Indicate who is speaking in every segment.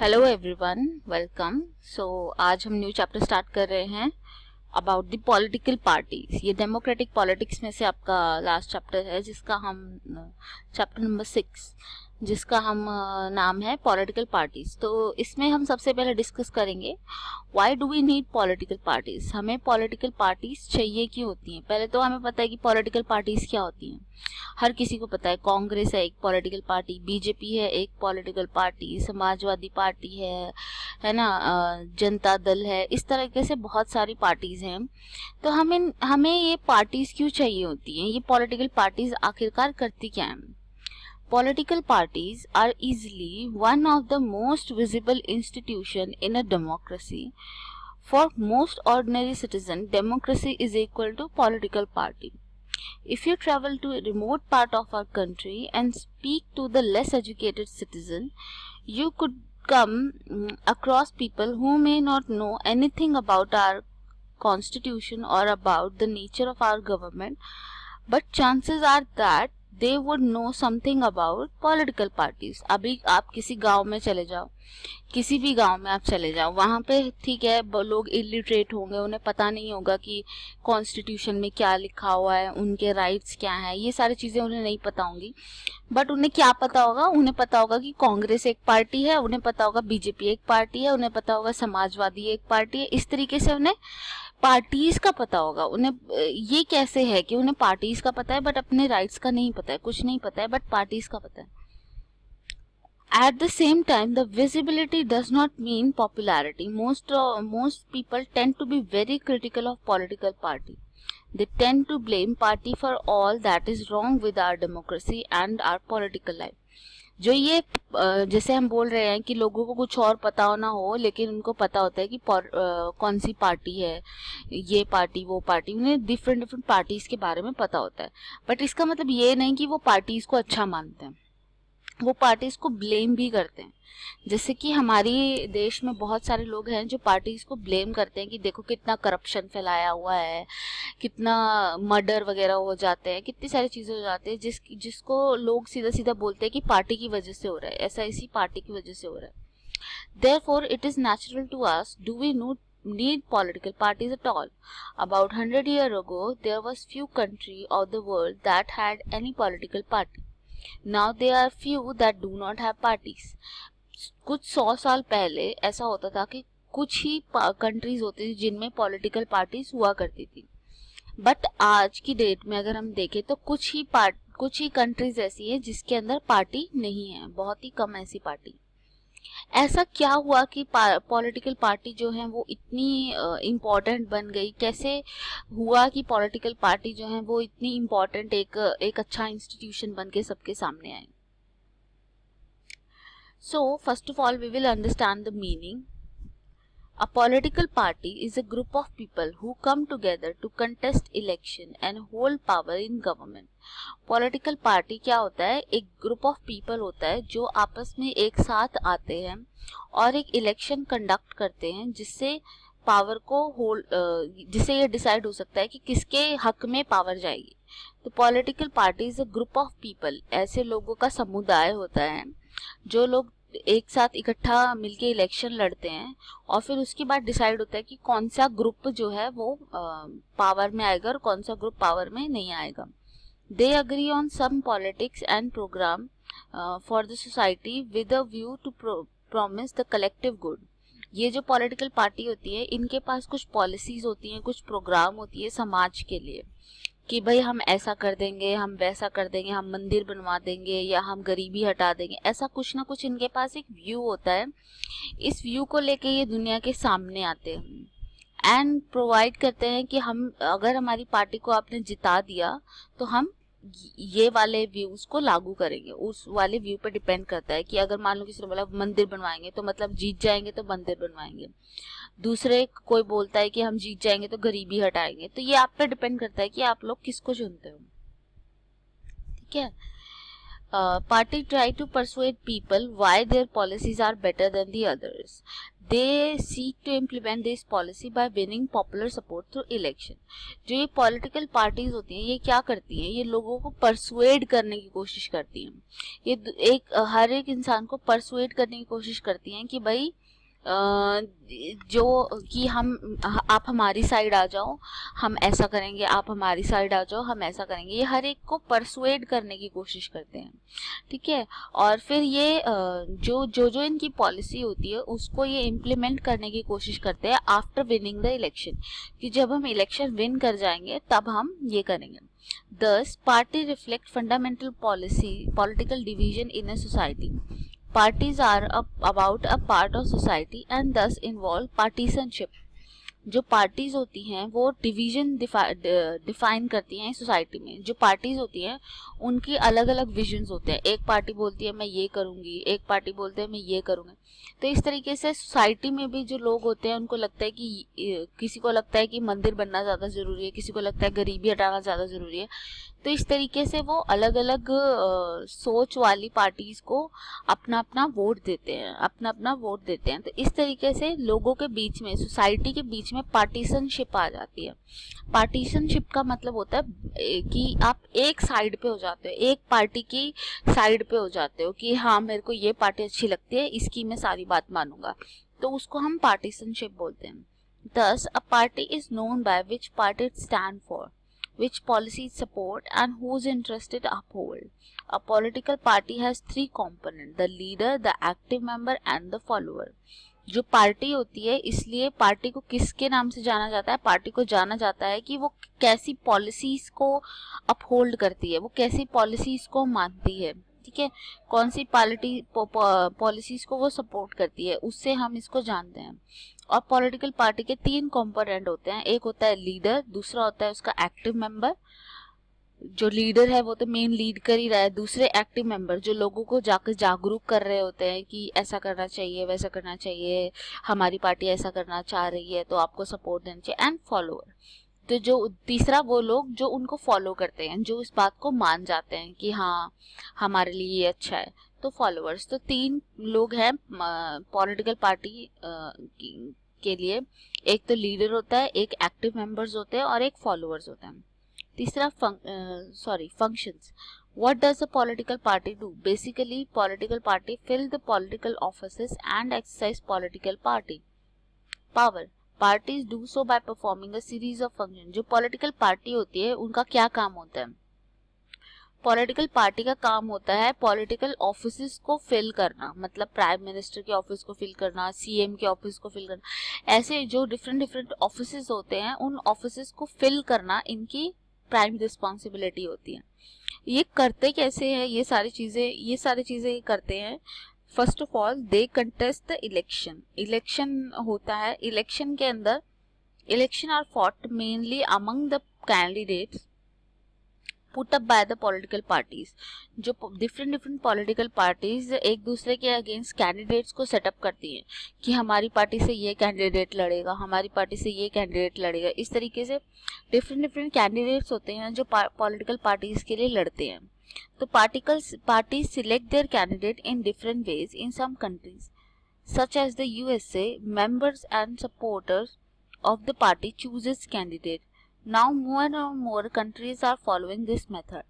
Speaker 1: Hello everyone, welcome. सो आज हम new chapter start कर रहे हैं अबाउट द पॉलिटिकल पार्टीज। ये डेमोक्रेटिक पॉलिटिक्स में से आपका लास्ट चैप्टर है, जिसका हम चैप्टर नंबर 6 जिसका हम नाम है पॉलिटिकल पार्टीज। तो इसमें हम सबसे पहले डिस्कस करेंगे why do we need political parties. हमें पॉलिटिकल पार्टीज चाहिए क्यों होती हैं। पहले तो हमें पता है कि पॉलिटिकल पार्टीज क्या होती हैं, हर किसी को पता है। कांग्रेस है एक पॉलिटिकल पार्टी, बीजेपी है एक पॉलिटिकल पार्टी, समाजवादी पार्टी है ना, जनता दल है। इस तरीके से बहुत सारी पार्टीज हैं। तो हमें ये पार्टीज क्यों चाहिए होती हैं, ये पॉलिटिकल पार्टीज आखिरकार करती क्या हैं। Political parties are easily one of the most visible institution in a democracy. For most ordinary citizen, democracy is equal to political party. If you travel to a remote part of our country and speak to the less educated citizen, you could come across people who may not know anything about our constitution or about the nature of our government, but chances are that they would know something about political parties. अभी आप किसी गांव में चले जाओ, किसी भी गांव में आप चले जाओ, वहाँ पे ठीक है लोग इलिटरेट होंगे, उन्हें पता नहीं होगा कि कॉन्स्टिट्यूशन में क्या लिखा हुआ है, उनके राइट्स क्या हैं, ये सारी चीज़ें उन्हें नहीं पता होंगी। बट उन्हें क्या पता होगा, उन्हें पता होगा कि कांग्रेस एक पार्टी है, उन्हें पता होगा बीजेपी एक पार्टी है, उन्हें पता होगा समाजवादी एक पार्टी है। इस तरीके से उन्हें पार्टीज का पता होगा। उन्हें ये कैसे है कि उन्हें पार्टीज का पता है बट अपने राइट्स का नहीं पता है, कुछ नहीं पता है बट पार्टीज का पता है। At the same time, the visibility does not mean popularity. Most people tend to be very critical of political party. They tend to blame party for all that is wrong with our democracy and our political life. जो ये जैसे हम बोल रहे हैं कि लोगों को कुछ और पता हो ना हो, लेकिन उनको पता होता है कि कौन सी पार्टी है, ये पार्टी वो पार्टी, उन्हें डिफरेंट पार्टीज के बारे में पता होता है। बट इसका मतलब ये नहीं कि वो पार्टीज को अच्छा मानते हैं, वो पार्टीज को ब्लेम भी करते हैं। जैसे कि हमारे देश में बहुत सारे लोग हैं जो पार्टीज को ब्लेम करते हैं कि देखो कितना करप्शन फैलाया हुआ है, कितना मर्डर वगैरह हो जाते हैं, कितनी सारी चीजें हो जाती है जिसको लोग सीधा सीधा बोलते हैं कि पार्टी की वजह से हो रहा है, ऐसा इसी पार्टी की वजह से हो रहा है। Therefore it is natural to ask, do we need political parties at all? About 100 years ago, there was few country of the world that had any political party. Now there are few that do not have parties. कुछ 100 साल पहले ऐसा होता था कि कुछ ही countries होती थी जिनमें पॉलिटिकल पार्टीज हुआ करती थी। बट आज की डेट में अगर हम देखें तो कुछ ही कंट्रीज ऐसी हैं जिसके अंदर पार्टी नहीं है, बहुत ही कम ऐसी पार्टी। ऐसा क्या हुआ कि पॉलिटिकल पार्टी जो है वो इतनी इम्पोर्टेंट बन गई, कैसे हुआ कि पॉलिटिकल पार्टी जो है वो इतनी इम्पोर्टेंट एक अच्छा इंस्टीट्यूशन बन के सबके सामने आए। So first of all we will understand the meaning. A political party is a group of people who come together to contest election and hold power in government. Political party क्या होता है, एक group of people होता है जो आपस में एक साथ आते हैं और एक इलेक्शन कंडक्ट करते हैं जिससे पावर को होल्ड, जिससे ये डिसाइड हो सकता है कि किसके हक में पावर जाएगी। तो political party is a group of people, ऐसे लोगों का समुदाय होता है जो लोग एक साथ इकट्ठा मिलके इलेक्शन लड़ते हैं और फिर उसके बाद डिसाइड होता है कि कौन सा ग्रुप जो है वो पावर में आएगा और कौन सा ग्रुप पावर में नहीं आएगा। They agree on some politics and program for the society with a view to promise the collective good. ये जो पॉलिटिकल पार्टी होती है इनके पास कुछ पॉलिसीज होती हैं, कुछ प्रोग्राम होती है समाज के लिए कि भाई हम ऐसा कर देंगे, हम वैसा कर देंगे, हम मंदिर बनवा देंगे या हम गरीबी हटा देंगे। ऐसा कुछ ना कुछ इनके पास एक व्यू होता है। इस व्यू को लेके ये दुनिया के सामने आते हैं एंड प्रोवाइड करते हैं कि हम अगर हमारी पार्टी को आपने जिता दिया तो हम ये वाले व्यूज को लागू करेंगे। उस वाले व्यू पे डिपेंड करता है कि अगर मान लो किसी ने बोला मंदिर बनवाएंगे तो मतलब जीत जाएंगे तो मंदिर बनवाएंगे, दूसरे कोई बोलता है कि हम जीत जाएंगे तो गरीबी हटाएंगे। तो ये आप पे डिपेंड करता है कि आप लोग किसको चुनते हो। ठीक है। Party try to persuade people why their policies are better than the others. They seek to implement this policy by winning popular support through election. जो ये पॉलिटिकल पार्टीज होती हैं ये क्या करती हैं, ये लोगों को परसुएड करने की कोशिश करती हैं। ये हर एक इंसान को परसुएड करने की कोशिश करती हैं कि भाई जो कि आप हमारी साइड आ जाओ, हम ऐसा करेंगे, आप हमारी साइड आ जाओ, हम ऐसा करेंगे। ये हर एक को परसुएड करने की कोशिश करते हैं, ठीक है। और फिर ये जो इनकी पॉलिसी होती है उसको ये इम्प्लीमेंट करने की कोशिश करते हैं आफ्टर विनिंग द इलेक्शन, कि जब हम इलेक्शन विन कर जाएंगे तब हम ये करेंगे। Thus, party reflect fundamental political division in a society. Parties are about a part of society and thus involve partisanship. जो पार्टीज होती हैं वो डिवीजन डिफाइन करती हैं सोसाइटी में। जो पार्टीज होती हैं उनकी अलग अलग विजन्स होते हैं। एक पार्टी बोलती है मैं ये करूंगी, एक पार्टी बोलते हैं मैं ये करूंगी। तो इस तरीके से सोसाइटी में भी जो लोग होते हैं उनको लगता है कि किसी को लगता है कि मंदिर बनना ज़्यादा ज़रूरी है, किसी को लगता है गरीबी हटाना ज़्यादा ज़रूरी है। तो इस तरीके से वो अलग अलग सोच वाली पार्टीज को अपना अपना वोट देते हैं, तो इस तरीके से लोगों के बीच में, सोसाइटी के बीच में पार्टीशनशिप आ जाती है। पार्टीशनशिप का मतलब होता है कि आप एक साइड पे हो जाते हो, एक पार्टी की साइड पे हो जाते हो कि हाँ मेरे को ये पार्टी अच्छी लगती है, इसकी मैं सारी बात मानूंगा, तो उसको हम पार्टीशनशिप बोलते हैं। Thus, a party is known by which party it stand for, which policies support and whose interest it uphold. A political party has three components: the leader, the active member and the follower. जो party होती है, इसलिए party को किसके नाम से जाना जाता है? पार्टी को जाना जाता है कि वो कैसी पॉलिसीज को अपहोल्ड करती है, वो कैसी पॉलिसीज को मानती है, ठीक है, कौन सी पॉलिसीज को वो सपोर्ट करती है, उससे हम इसको जानते हैं। और पॉलिटिकल पार्टी के तीन कंपोनेंट होते हैं। एक होता है लीडर, दूसरा होता है उसका एक्टिव मेंबर, जो लीडर है वो तो मेन लीड कर ही रहा है। दूसरे एक्टिव मेंबर जो लोगों को जाकर जागरूक कर रहे होते हैं कि ऐसा करना चाहिए, वैसा करना चाहिए, हमारी पार्टी ऐसा करना चाह रही है तो आपको सपोर्ट देना चाहिए। एंड फॉलोअर, तो जो तीसरा वो लोग जो उनको फॉलो करते हैं, जो इस बात को मान जाते हैं कि हाँ हमारे लिए ये अच्छा है, तो फॉलोअर्स। तो तीन लोग हैं पॉलिटिकल पार्टी के लिए। एक तो लीडर होता है, एक एक्टिव मेंबर्स होते हैं और एक फॉलोअर्स होते हैं। तीसरा functions. What does a political party do? Basically, political party fill the political offices and exercise political party power. Parties do so by performing a series of functions. जो political party होती है उनका क्या काम होता है? पॉलिटिकल पार्टी का काम होता है पॉलिटिकल ऑफिसेस को फिल करना, मतलब प्राइम मिनिस्टर के ऑफिस को फिल करना, सीएम के ऑफिस को फिल करना, ऐसे जो डिफरेंट ऑफिसेस होते हैं उन ऑफिसेस को फिल करना इनकी प्राइम रिस्पॉन्सिबिलिटी होती है। ये करते कैसे हैं ये सारी चीजें करते हैं। First of all they contest the election होता है। इलेक्शन के अंदर election are fought mainly among the candidates put up by the political parties. जो डिफरेंट पॉलिटिकल पार्टीज एक दूसरे के अगेंस्ट कैंडिडेट्स को सेटअप करती हैं कि हमारी पार्टी से ये कैंडिडेट लड़ेगा, हमारी पार्टी से ये कैंडिडेट लड़ेगा। इस तरीके से डिफरेंट कैंडिडेट्स होते हैं जो पॉलिटिकल पार्टीज के लिए लड़ते हैं। तो parties select their candidate in different ways in some countries such as the USA. Members and supporters of the party chooses candidate. Now more and more countries are following this method.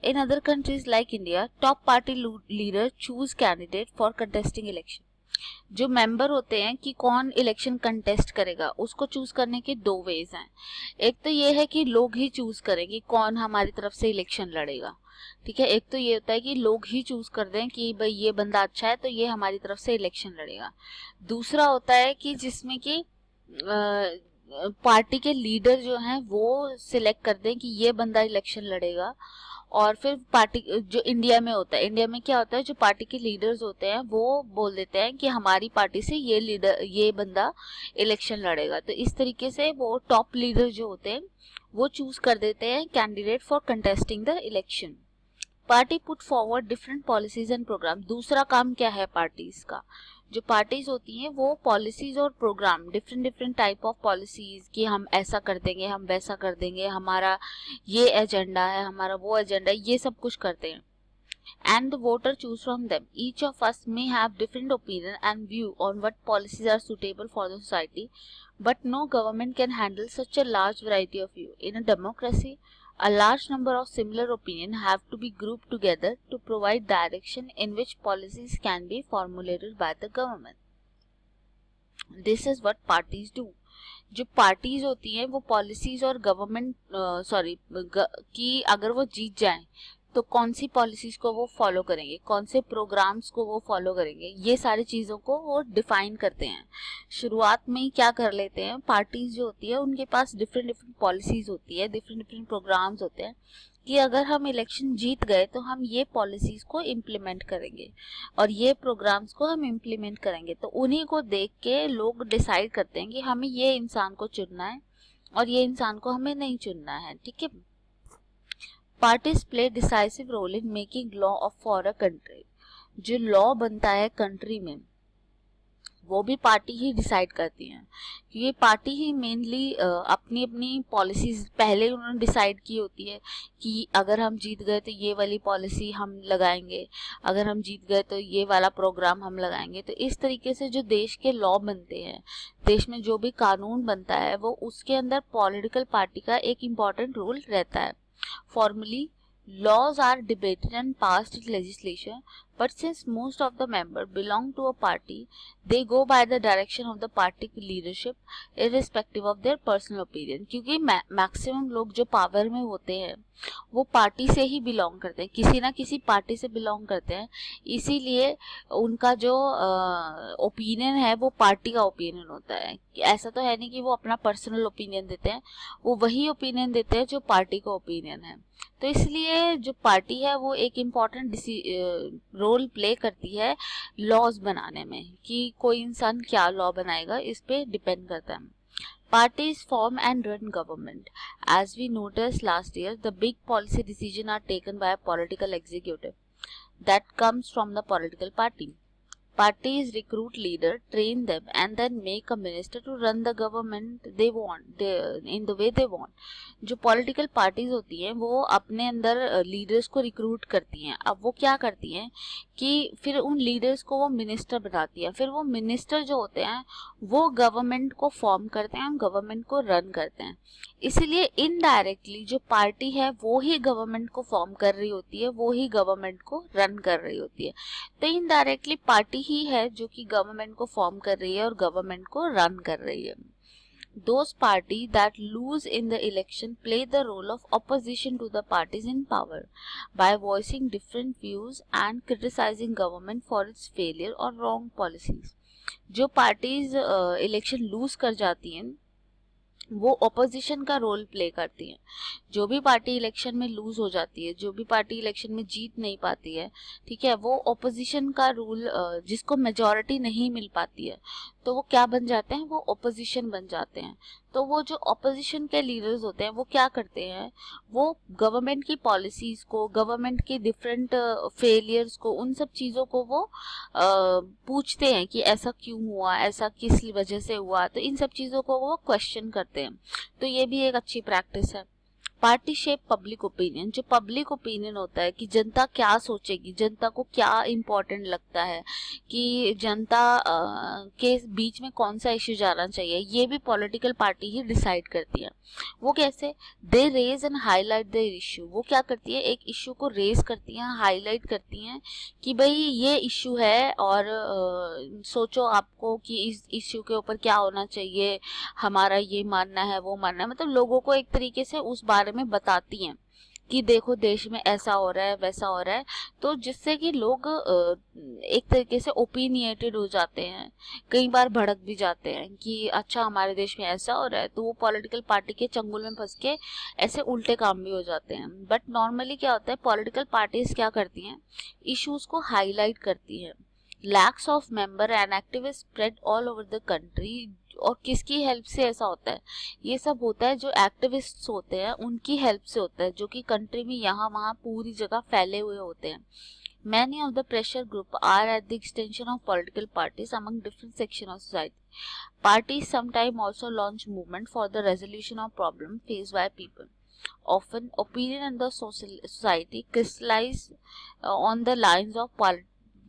Speaker 1: In other countries like India, top party leader choose candidate for contesting election. जो member होते हैं कि कौन election contest करेगा, उसको choose करने के दो वेज हैं। एक तो ये है कि लोग ही चूज करें कि कौन हमारी तरफ से इलेक्शन लड़ेगा, ठीक है। एक तो ये होता है कि लोग ही चूज कर दें कि भाई ये बंदा अच्छा है तो ये हमारी तरफ से इलेक्शन लड़ेगा। दूसरा होता है कि जिसमें कि पार्टी के लीडर जो हैं वो सिलेक्ट कर दें कि ये बंदा इलेक्शन लड़ेगा। और फिर पार्टी जो इंडिया में होता है, इंडिया में क्या होता है, जो पार्टी के लीडर्स होते हैं वो बोल देते हैं कि हमारी पार्टी से ये बंदा इलेक्शन लड़ेगा। तो इस तरीके से वो टॉप लीडर जो होते हैं वो चूज कर देते हैं candidate for contesting the election. Party put forward different policies and program. दूसरा काम क्या है पार्टीज का? जो पार्टीज होती हैं वो पॉलिसीज और program, different type of policies कि हम ऐसा कर देंगे, हम वैसा कर देंगे, हमारा ये एजेंडा है, हमारा वो एजेंडा है, ये सब कुछ करते हैं। and the voter choose from them. Each of us may have different opinion and view on what policies are suitable for the society, but no government can handle such a large variety of view. In a democracy, a large number of similar opinions have to be grouped together to provide direction in which policies can be formulated by the government. This is what parties do. जो parties होती हैं वो policies और government कि अगर वो जीत जाएं तो कौन सी पॉलिसीज को वो फॉलो करेंगे, कौन से प्रोग्राम्स को वो फॉलो करेंगे, ये सारी चीज़ों को वो डिफाइन करते हैं. शुरुआत में ही क्या कर लेते हैं, पार्टीज जो होती है उनके पास डिफरेंट डिफरेंट पॉलिसीज होती है, डिफरेंट डिफरेंट प्रोग्राम्स होते हैं कि अगर हम इलेक्शन जीत गए तो हम ये पॉलिसीज को इम्प्लीमेंट करेंगे और ये प्रोग्राम्स को हम इम्प्लीमेंट करेंगे. तो उन्हीं को देख के लोग डिसाइड करते हैं कि हमें ये इंसान को चुनना है और ये इंसान को हमें नहीं चुनना है. ठीक है. Parties play decisive role in making law of for a country. जो लॉ बनता है कंट्री में वो भी पार्टी ही डिसाइड करती हैं. ये पार्टी ही मेनली अपनी अपनी पॉलिसीज पहले उन्होंने डिसाइड की होती है कि अगर हम जीत गए तो ये वाली पॉलिसी हम लगाएंगे, अगर हम जीत गए तो ये वाला प्रोग्राम हम लगाएंगे. तो इस तरीके से जो देश के लॉ बनते हैं, देश में जो भी कानून बनता है वो उसके अंदर पॉलिटिकल पार्टी का एक इम्पॉर्टेंट रोल रहता है. Formally, laws are debated and passed in legislature, but since most of the members belong to a party, they go by the direction of the party leadership, irrespective of their personal opinion. क्योंकि maximum लोग जो power में होते हैं वो party से ही belong करते हैं, किसी ना किसी पार्टी से बिलोंग करते हैं, इसीलिए उनका जो ओपिनियन है वो पार्टी का ओपिनियन होता है. ऐसा तो है नहीं कि वो अपना पर्सनल ओपिनियन देते हैं, वो वही ओपिनियन देते हैं जो पार्टी का ओपिनियन है. तो इसलिए जो पार्टी है वो एक इम्पॉर्टेंट रोल प्ले करती है लॉज बनाने में, कि कोई इंसान क्या लॉ बनाएगा इस पे डिपेंड करता है. Parties form and run government. As we noticed last year, the big policy decisions are taken by a political executive that comes from the political party. Parties recruit leaders, train them, and then make a minister to run the government they want, in the way they want. जो political parties होती हैं वो अपने अंदर leaders को recruit करती हैं. अब वो क्या करती हैं कि फिर उन लीडर्स को वो मिनिस्टर बनाती है. फिर वो मिनिस्टर जो होते हैं वो गवर्नमेंट को फॉर्म करते हैं, गवर्नमेंट को रन करते हैं. इसीलिए इनडायरेक्टली जो पार्टी है वो ही गवर्नमेंट को फॉर्म कर रही होती है, वो ही गवर्नमेंट को रन कर रही होती है. तो इनडायरेक्टली पार्टी ही है जो कि गवर्नमेंट को फॉर्म कर रही है और गवर्नमेंट को रन कर रही है. Those parties that lose in the election play the role of opposition to the parties in power by voicing different views and criticizing government for its failure or wrong policies. जो parties election loose कर जाती हैं वो opposition का role play करती हैं. जो भी पार्टी इलेक्शन में लूज हो जाती है, जो भी पार्टी इलेक्शन में जीत नहीं पाती है, ठीक है, वो ऑपोजिशन का रूल, जिसको मेजॉरिटी नहीं मिल पाती है तो वो क्या बन जाते हैं, वो ऑपोजिशन बन जाते हैं. तो वो जो ऑपोजिशन के लीडर्स होते हैं वो क्या करते हैं, वो गवर्नमेंट की पॉलिसीज को, गवर्नमेंट के डिफरेंट फेलियर्स को, उन सब चीज़ों को वो पूछते हैं कि ऐसा क्यों हुआ, ऐसा किस वजह से हुआ. तो इन सब चीज़ों को वो क्वेश्चन करते हैं. तो ये भी एक अच्छी प्रैक्टिस है. Party shape public opinion. जो पब्लिक ओपिनियन होता है कि जनता क्या सोचेगी, जनता को क्या इम्पोर्टेंट लगता है, कि जनता के बीच में कौन सा इश्यू जाना चाहिए, ये भी पॉलिटिकल पार्टी ही डिसाइड करती है. वो कैसे, they raise and highlight the issue. वो क्या करती है, एक इश्यू को रेज करती हैं, हाईलाइट करती हैं कि भाई ये इश्यू है और सोचो आपको कि इस इश्यू के ऊपर क्या होना चाहिए, हमारा ये मानना है, वो मानना है. मतलब लोगों को एक तरीके से उस बारे में बताती हैं कि देखो देश में ऐसा हो रहा है, वैसा हो रहा है. तो जिससे कि लोग एक तरीके से ओपिनियटेड हो जाते हैं, कई बार भड़क भी जाते हैं कि अच्छा हमारे देश में ऐसा हो रहा है, तो वो पॉलिटिकल पार्टी के चंगुल में फंस के ऐसे उल्टे काम भी हो जाते हैं. बट नॉर्मली क्या होता है, पॉलिटिकल पार्टीज क्या करती हैं, इश्यूज को हाईलाइट करती है. Lakhs of member and activist spread all over the country. और किसकी हेल्प से ऐसा होता है, ये सब होता है जो एक्टिविस्ट्स होते हैं उनकी हेल्प से होता है, जो कि कंट्री में यहाँ वहाँ पूरी जगह फैले हुए होते हैं. Many of the pressure group are at the extension of political parties among different sections of society. Parties sometimes also launch movement for the resolution of problem faced by people. often opinion in the society crystallize on the lines of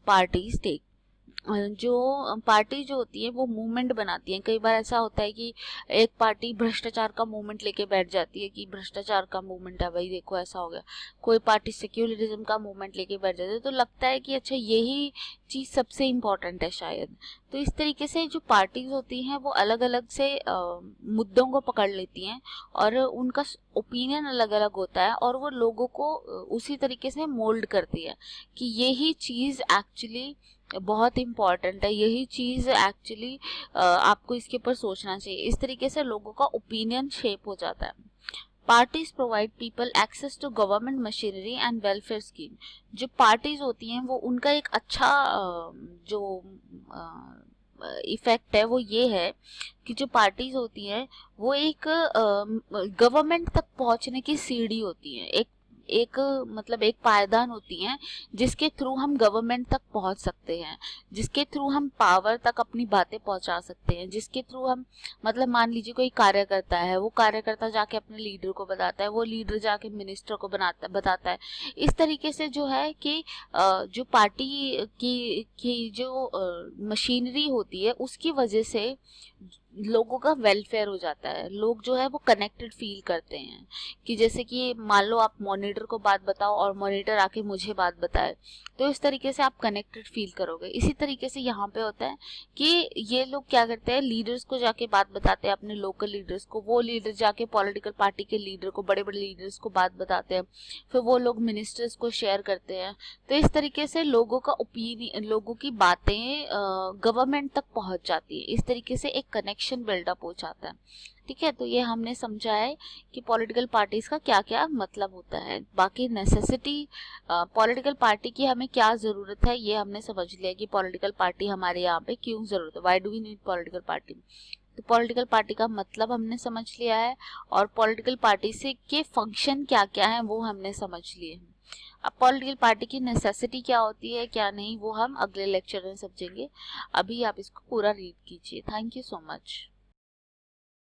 Speaker 1: parties take. जो party जो होती है वो movement बनाती है. कई बार ऐसा होता है कि एक पार्टी भ्रष्टाचार का मूवमेंट लेके बैठ जाती है कि भ्रष्टाचार का मूवमेंट है भाई, देखो ऐसा हो गया. कोई पार्टी सेक्युलरिज्म का मूवमेंट लेके बैठ जाती है, तो लगता है कि अच्छा यही चीज़ सबसे इम्पोर्टेंट है शायद. तो इस तरीके से जो पार्टीज होती हैं वो अलग अलग से मुद्दों को पकड़ लेती हैं और उनका ओपिनियन अलग अलग होता है और वो लोगों को उसी तरीके से मोल्ड करती है कि यही चीज़ एक्चुअली बहुत इम्पॉर्टेंट है, यही चीज़ एक्चुअली आपको इसके ऊपर सोचना चाहिए. इस तरीके से लोगों का ओपिनियन शेप हो जाता है. Parties provide people access to government machinery and welfare scheme. जो पार्टीज होती हैं वो उनका एक अच्छा जो इफेक्ट है वो ये है कि जो पार्टीज होती हैं वो एक गवर्नमेंट तक पहुंचने की सीढ़ी होती है. एक मतलब एक पायदान होती हैं जिसके थ्रू हम गवर्नमेंट तक पहुंच सकते हैं, जिसके थ्रू हम पावर तक अपनी बातें पहुंचा सकते हैं, जिसके थ्रू हम मतलब मान लीजिए कोई कार्यकर्ता है, वो कार्यकर्ता जाके अपने लीडर को बताता है, वो लीडर जाके मिनिस्टर को बताता है. इस तरीके से जो है कि जो पार्टी की जो मशीनरी होती है उसकी वजह से लोगों का वेलफेयर हो जाता है. लोग जो है वो कनेक्टेड फील करते हैं कि जैसे कि मान लो आप मॉनिटर को बात बताओ और मॉनिटर आके मुझे बात बताए, तो इस तरीके से आप कनेक्टेड फील करोगे. इसी तरीके से यहाँ पे होता है कि ये लोग क्या करते हैं, लीडर्स को जाके बात बताते हैं, अपने लोकल लीडर्स को. वो लीडर जाके पॉलिटिकल पार्टी के लीडर को, बड़े बड़े लीडर्स को बात बताते हैं, फिर वो लोग मिनिस्टर्स को शेयर करते हैं. तो इस तरीके से लोगों का ओपिनियन, लोगों की बातें गवर्नमेंट तक पहुंच जाती है. इस तरीके से एक कनेक्शन बिल्डअप हो जाता है. ठीक है, तो ये हमने समझा है कि पॉलिटिकल पार्टीज का क्या क्या मतलब होता है. बाकी नेसेसिटी पॉलिटिकल पार्टी की हमें क्या ज़रूरत है ये हमने समझ लिया कि पॉलिटिकल पार्टी हमारे यहाँ पे क्यों ज़रूरत है, why do we need political party. तो पॉलिटिकल पार्टी का मतलब हमने समझ लिया है और पॉलिटिकल पार्टी से के फंक्शन क्या क्या हैं वो हमने समझ लिए हैं. अब पॉलिटिकल पार्टी की नेसेसिटी क्या होती है क्या नहीं वो हम अगले लेक्चर में समझेंगे. अभी आप इसको पूरा रीड कीजिए. Thank you so much.